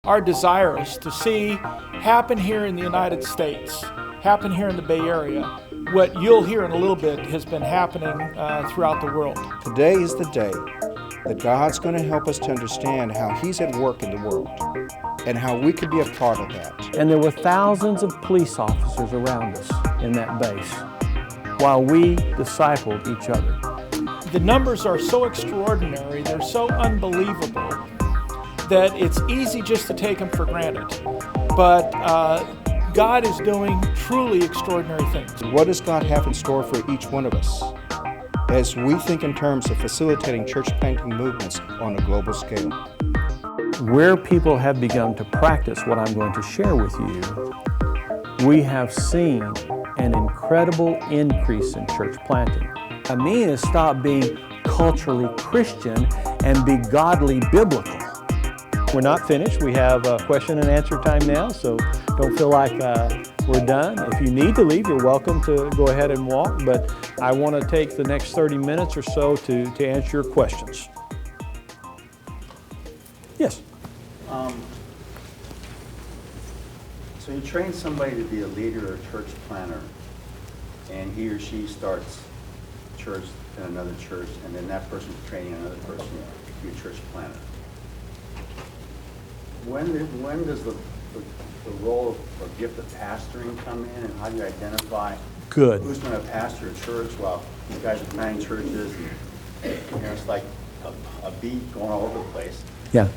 Our desire is to see happen here in the United States, happen here in the Bay Area, what you'll hear in a little bit has been happening throughout the world. Today is the day that God's going to help us to understand how He's at work in the world and how we can be a part of that. And there were thousands of police officers around us in that base while we discipled each other. The numbers are so extraordinary, they're so unbelievable, that it's easy just to take them for granted. But God is doing truly extraordinary things. What does God have in store for each one of us as we think in terms of facilitating church planting movements on a global scale? Where people have begun to practice what I'm going to share with you, we have seen an incredible increase in church planting. What I mean is stop being culturally Christian and be godly biblical. We're not finished. We have a question and answer time now, so don't feel like we're done. If you need to leave, you're welcome to go ahead and walk, but I want to take the next 30 minutes or so to answer your questions. Yes? So you train somebody to be a leader or church planner, and he or she starts church in another church, and then that person's training another person to be a church planner. When does the role or gift of pastoring come in, and how do you identify who's going to pastor a church while you guys are planning churches? And, it's like a beat going all over the place. Yeah,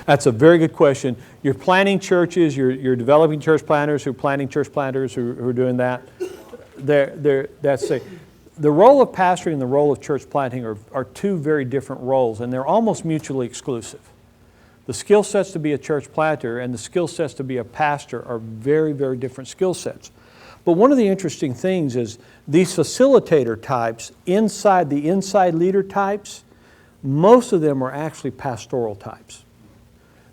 that's a very good question. You're planning churches, you're developing church planners who are planning church planters who are doing that. The role of pastoring and the role of church planting are two very different roles, and they're almost mutually exclusive. The skill sets to be a church planter and the skill sets to be a pastor are very, very different skill sets. But one of the interesting things is these facilitator types, inside leader types, most of them are actually pastoral types.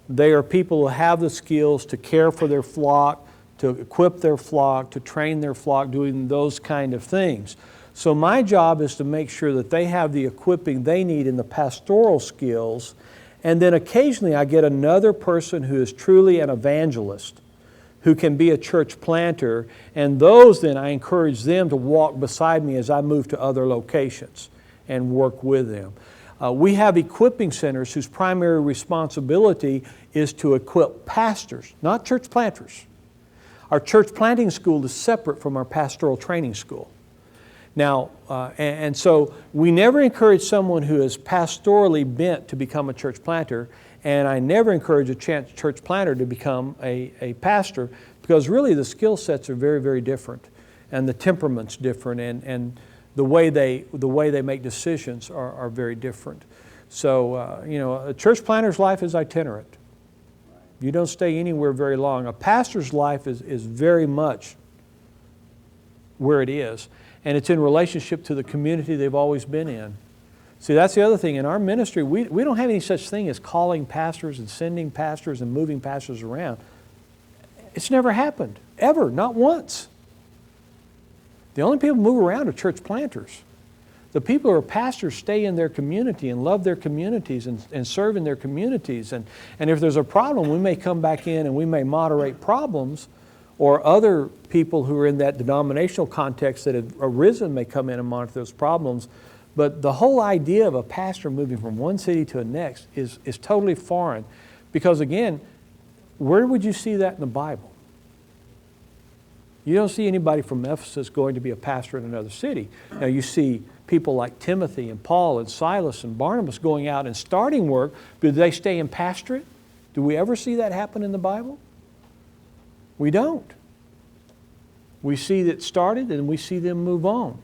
They are people who have the skills to care for their flock, to equip their flock, to train their flock, doing those kind of things. So my job is to make sure that they have the equipping they need in the pastoral skills. And then occasionally I get another person who is truly an evangelist, who can be a church planter, and those then I encourage them to walk beside me as I move to other locations and work with them. We have equipping centers whose primary responsibility is to equip pastors, not church planters. Our church planting school is separate from our pastoral training school. Now, and so we never encourage someone who is pastorally bent to become a church planter, and I never encourage a church planter to become a pastor, because really the skill sets are very, very different, and the temperament's different, and the way they make decisions are very different. So, a church planter's life is itinerant. You don't stay anywhere very long. A pastor's life is very much where it is. And it's in relationship to the community they've always been in. See, that's the other thing. In our ministry, we don't have any such thing as calling pastors and sending pastors and moving pastors around. It's never happened, ever, not once. The only people who move around are church planters. The people who are pastors stay in their community and love their communities and serve in their communities. And if there's a problem, we may come back in and we may moderate problems, or other people who are in that denominational context that have arisen may come in and monitor those problems. But the whole idea of a pastor moving from one city to the next is totally foreign. Because again, where would you see that in the Bible? You don't see anybody from Ephesus going to be a pastor in another city. Now you see people like Timothy and Paul and Silas and Barnabas going out and starting work, but do they stay in pastorate? Do we ever see that happen in the Bible? We don't. We see that started and we see them move on.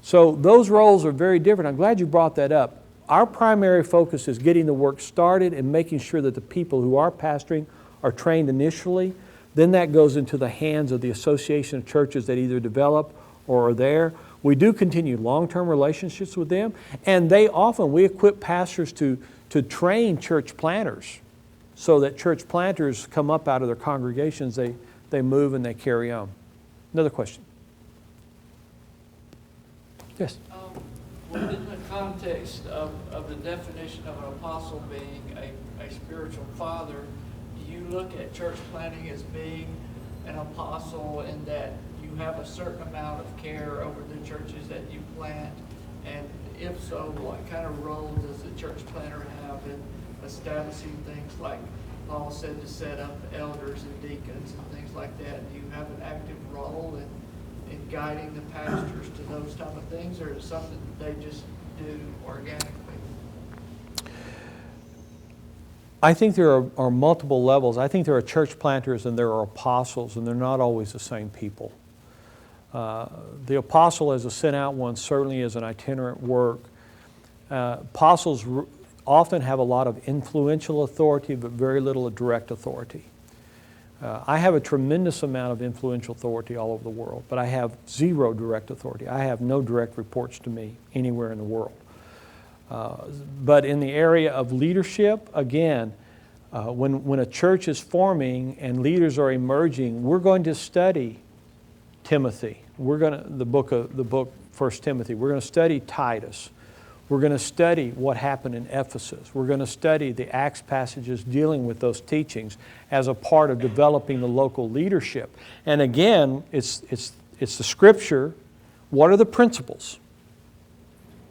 So those roles are very different. I'm glad you brought that up. Our primary focus is getting the work started and making sure that the people who are pastoring are trained initially. Then that goes into the hands of the association of churches that either develop or are there. We do continue long-term relationships with them, and we equip pastors to train church planters, so that church planters come up out of their congregations, they move and they carry on. Another question? Yes? Within the context of the definition of an apostle being a spiritual father, do you look at church planting as being an apostle in that you have a certain amount of care over the churches that you plant? And if so, what kind of role does the church planter have in establishing things like Paul said, to set up elders and deacons and things like that? Do you have an active role in guiding the pastors to those type of things, or is it something that they just do organically? I think there are multiple levels. I think there are church planters and there are apostles, and they're not always the same people. The apostle as a sent out one certainly is an itinerant work. Apostles often have a lot of influential authority, but very little direct authority. I have a tremendous amount of influential authority all over the world, but I have zero direct authority. I have no direct reports to me anywhere in the world. But in the area of leadership, again, when a church is forming and leaders are emerging, we're going to study Timothy. The book 1 Timothy. We're going to study Titus. We're going to study what happened in Ephesus. We're going to study the Acts passages dealing with those teachings as a part of developing the local leadership. And again, it's the Scripture. What are the principles?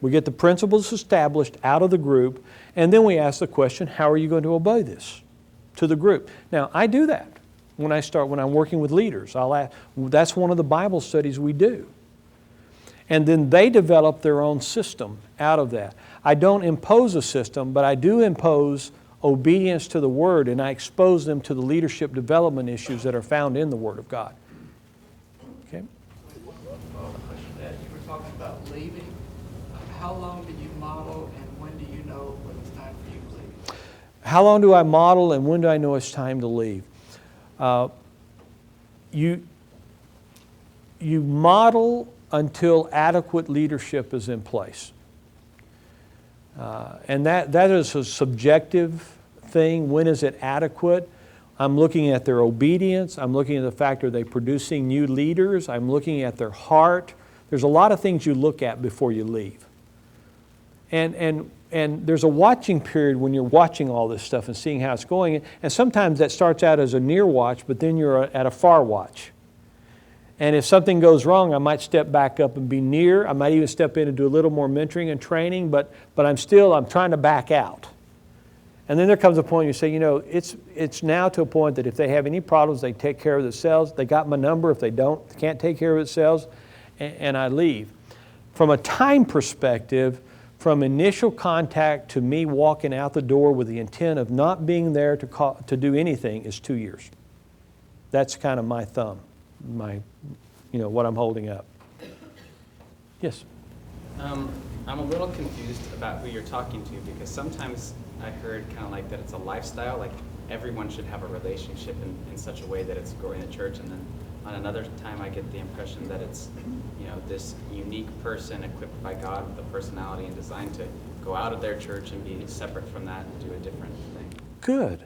We get the principles established out of the group, and then we ask the question, how are you going to obey this to the group? Now, I do that when I'm working with leaders. I'll ask, that's one of the Bible studies we do. And then they develop their own system out of that. I don't impose a system, but I do impose obedience to the Word, and I expose them to the leadership development issues that are found in the Word of God. Okay? One question that you were talking about leaving. How long do you model, and when do you know when it's time for you to leave? How long do I model, and when do I know it's time to leave? You model until adequate leadership is in place. And that is a subjective thing. When is it adequate? I'm looking at their obedience. I'm looking at the fact, are they producing new leaders? I'm looking at their heart. There's a lot of things you look at before you leave. And there's a watching period when you're watching all this stuff and seeing how it's going. And sometimes that starts out as a near watch, but then you're at a far watch. And if something goes wrong, I might step back up and be near. I might even step in and do a little more mentoring and training, but I'm trying to back out. And then there comes a point you say, it's now to a point that if they have any problems, they take care of themselves. They got my number. If they don't, they can't take care of themselves, and I leave. From a time perspective, from initial contact to me walking out the door with the intent of not being there to do anything is 2 years. That's kind of my thumb. What I'm holding up. Yes? I'm a little confused about who you're talking to, because sometimes I heard kind of like that it's a lifestyle, like everyone should have a relationship in such a way that it's growing the church, and then on another time I get the impression that it's this unique person equipped by God with a personality and designed to go out of their church and be separate from that and do a different thing. Good.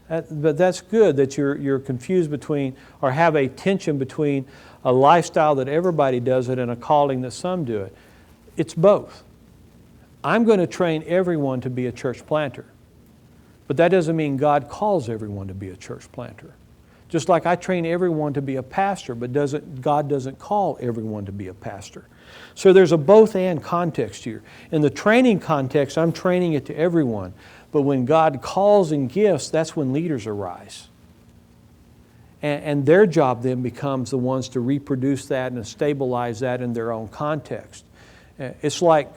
But that's good that you're confused between, or have a tension between a lifestyle that everybody does it and a calling that some do it. It's both. I'm going to train everyone to be a church planter, but that doesn't mean God calls everyone to be a church planter. Just like I train everyone to be a pastor, but God doesn't call everyone to be a pastor. So there's a both-and context here. In the training context, I'm training it to everyone. But when God calls and gifts, that's when leaders arise. And their job then becomes the ones to reproduce that and stabilize that in their own context. It's like,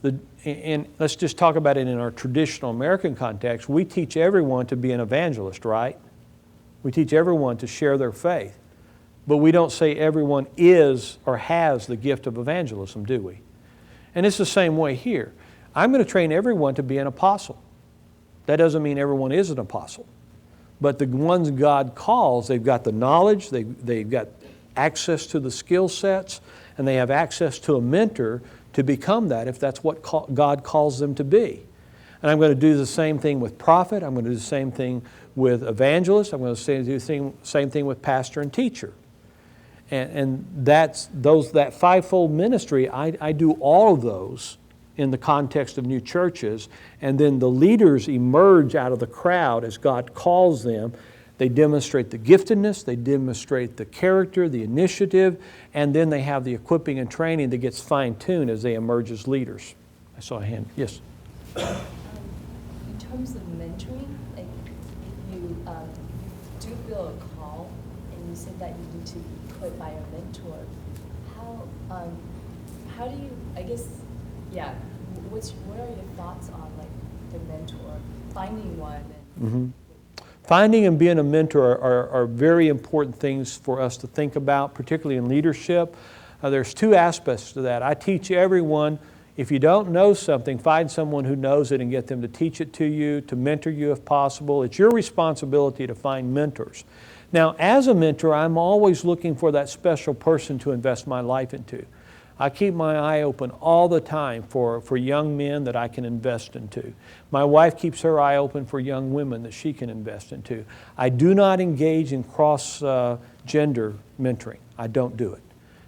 let's just talk about it in our traditional American context. We teach everyone to be an evangelist, right? We teach everyone to share their faith. But we don't say everyone is or has the gift of evangelism, do we? And it's the same way here. I'm going to train everyone to be an apostle. That doesn't mean everyone is an apostle. But the ones God calls, they've got the knowledge, they've got access to the skill sets, and they have access to a mentor to become that if that's what God calls them to be. And I'm going to do the same thing with prophet. I'm going to do the same thing with evangelist. I'm going to do the same thing with pastor and teacher. And that fivefold ministry, I do all of those in the context of new churches, and then the leaders emerge out of the crowd as God calls them. They demonstrate the giftedness, they demonstrate the character, the initiative, and then they have the equipping and training that gets fine-tuned as they emerge as leaders. I saw a hand. Yes? In terms of mentoring, like if you do feel a call and you said that you need to be equipped by a mentor, how do you, I guess, yeah, what are your thoughts on like the mentor, finding one? And Finding and being a mentor are very important things for us to think about, particularly in leadership. There's two aspects to that. I teach everyone, if you don't know something, find someone who knows it and get them to teach it to you, to mentor you if possible. It's your responsibility to find mentors. Now, as a mentor, I'm always looking for that special person to invest my life into. I keep my eye open all the time for young men that I can invest into. My wife keeps her eye open for young women that she can invest into. I do not engage in cross-gender mentoring. I don't do it.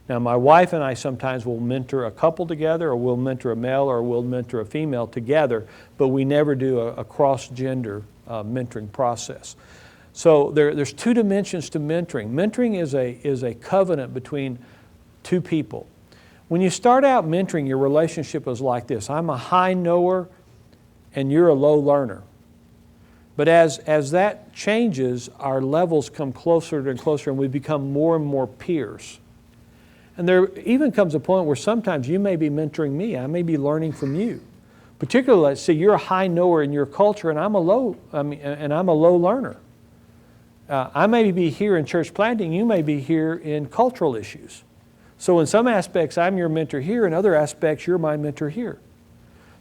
Now, my wife and I sometimes will mentor a couple together, or we'll mentor a male, or we'll mentor a female together, but we never do a cross-gender mentoring process. So there's two dimensions to mentoring. Mentoring is a covenant between two people. When you start out mentoring, your relationship is like this. I'm a high knower and you're a low learner. But as that changes, our levels come closer and closer and we become more and more peers. And there even comes a point where sometimes you may be mentoring me. I may be learning from you. Particularly, let's say you're a high knower in your culture and I'm a low learner. I may be here in church planting, you may be here in cultural issues. So in some aspects, I'm your mentor here. In other aspects, you're my mentor here.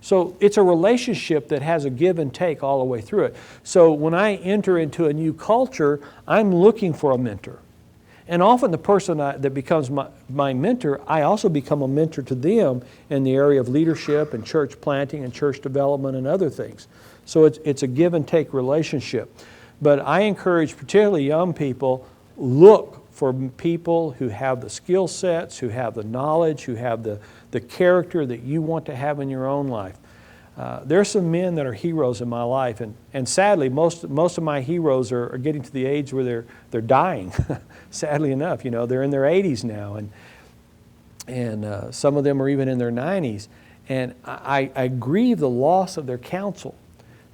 So it's a relationship that has a give and take all the way through it. So when I enter into a new culture, I'm looking for a mentor. And often the person that becomes my mentor, I also become a mentor to them in the area of leadership and church planting and church development and other things. So it's a give and take relationship. But I encourage particularly young people, look for people who have the skill sets, who have the knowledge, who have the character that you want to have in your own life. There are some men that are heroes in my life, and sadly, most of my heroes are getting to the age where they're dying. Sadly enough, they're in their 80s now, and some of them are even in their 90s. And I grieve the loss of their counsel.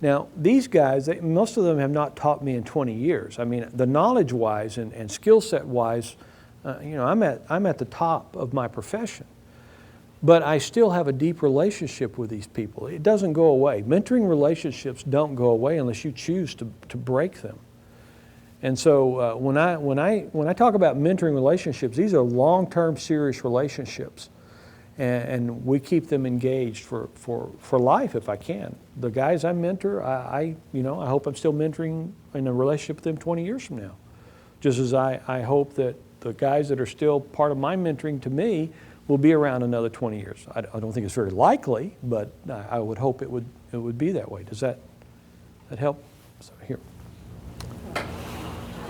Now, these guys, most of them have not taught me in 20 years. I mean, the knowledge-wise and skill set-wise, I'm at the top of my profession. But I still have a deep relationship with these people. It doesn't go away. Mentoring relationships don't go away unless you choose to break them. And so when I talk about mentoring relationships, these are long-term, serious relationships. And we keep them engaged for life if I can. The guys I mentor, I hope I'm still mentoring in a relationship with them 20 years from now. Just as I hope that the guys that are still part of my mentoring to me will be around another 20 years. I don't think it's very likely, but I would hope it would be that way. Does that help? So here. I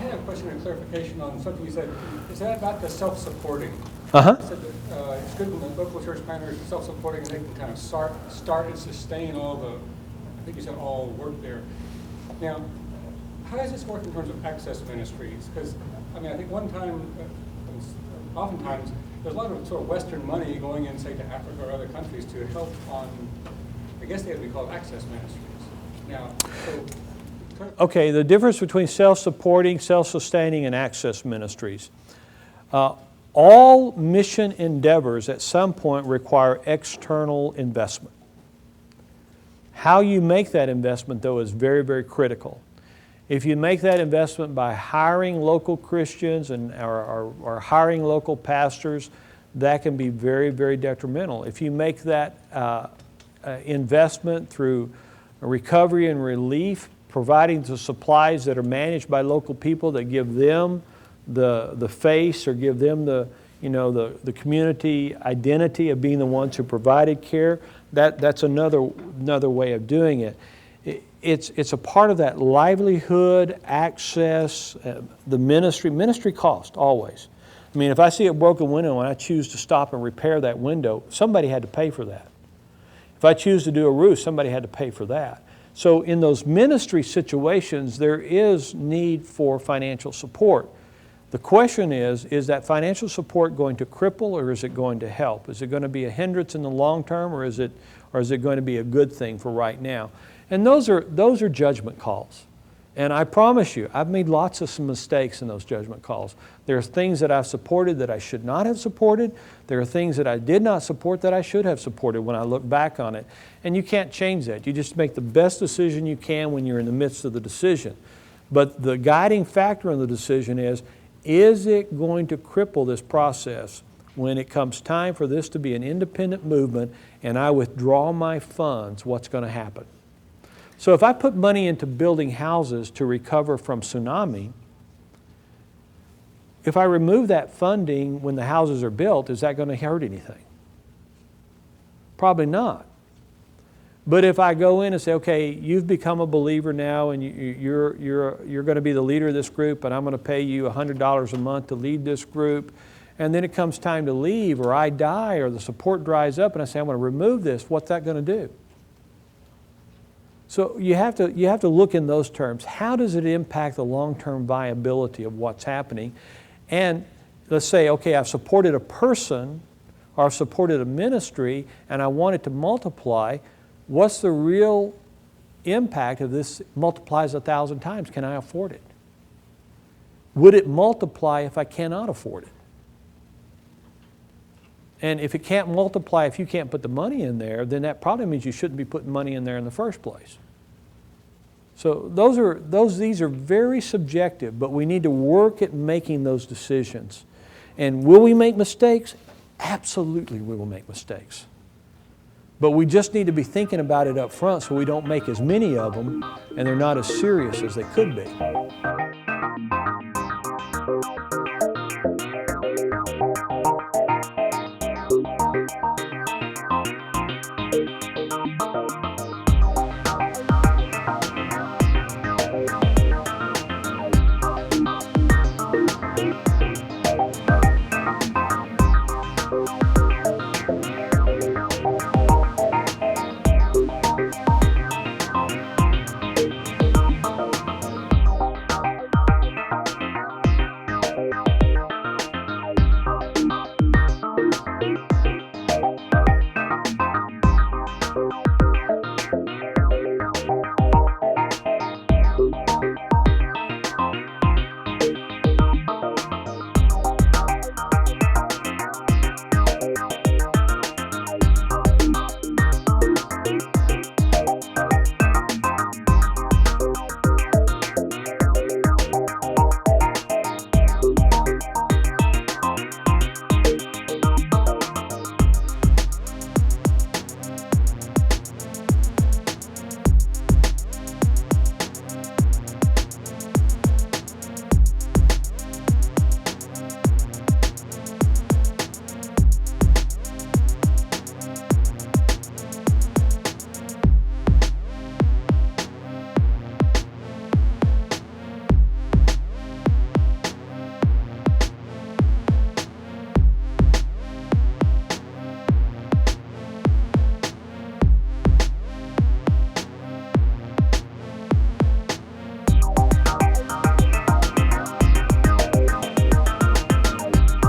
had a question and clarification on something you said. Is that about the self-supporting? Uh-huh. You said that it's good when the local church planters are self-supporting and they can kind of start and sustain all the, I think you said all work there. Now, how does this work in terms of access ministries? Because, I think oftentimes, there's a lot of sort of Western money going in, say, to Africa or other countries to help on, I guess they would be called access ministries. Now, Okay, the difference between self-supporting, self-sustaining, and access ministries. All mission endeavors at some point require external investment. How you make that investment, though, is very, very critical. If you make that investment by hiring local Christians or hiring local pastors, that can be very, very detrimental. If you make that investment through recovery and relief, providing the supplies that are managed by local people that give them the face or give them the community identity of being the ones who provided care, that's another way of doing it. It's a part of that livelihood, access, the ministry cost always. I mean, if I see a broken window and I choose to stop and repair that window, somebody had to pay for that. If I choose to do a roof, somebody had to pay for that. So in those ministry situations, there is need for financial support. The question is that financial support going to cripple or is it going to help? Is it going to be a hindrance in the long term, or is it going to be a good thing for right now? And those are judgment calls. And I promise you, I've made lots of some mistakes in those judgment calls. There are things that I've supported that I should not have supported. There are things that I did not support that I should have supported when I look back on it. And you can't change that. You just make the best decision you can when you're in the midst of the decision. But the guiding factor in the decision is it going to cripple this process when it comes time for this to be an independent movement and I withdraw my funds? What's going to happen? So if I put money into building houses to recover from tsunami, if I remove that funding when the houses are built, is that going to hurt anything? Probably not. But if I go in and say, okay, you've become a believer now and you're going to be the leader of this group and I'm going to pay you $100 a month to lead this group, and then it comes time to leave or I die or the support dries up and I say, I'm going to remove this, what's that going to do? So you have to look in those terms. How does it impact the long-term viability of what's happening? And let's say, okay, I've supported a person or I've supported a ministry and I want it to multiply. What's the real impact of this multiplies 1,000 times? Can I afford it? Would it multiply if I cannot afford it? And if it can't multiply, if you can't put the money in there, then that probably means you shouldn't be putting money in there in the first place. So these are very subjective, but we need to work at making those decisions. And will we make mistakes? Absolutely we will make mistakes. But we just need to be thinking about it up front so we don't make as many of them and they're not as serious as they could be.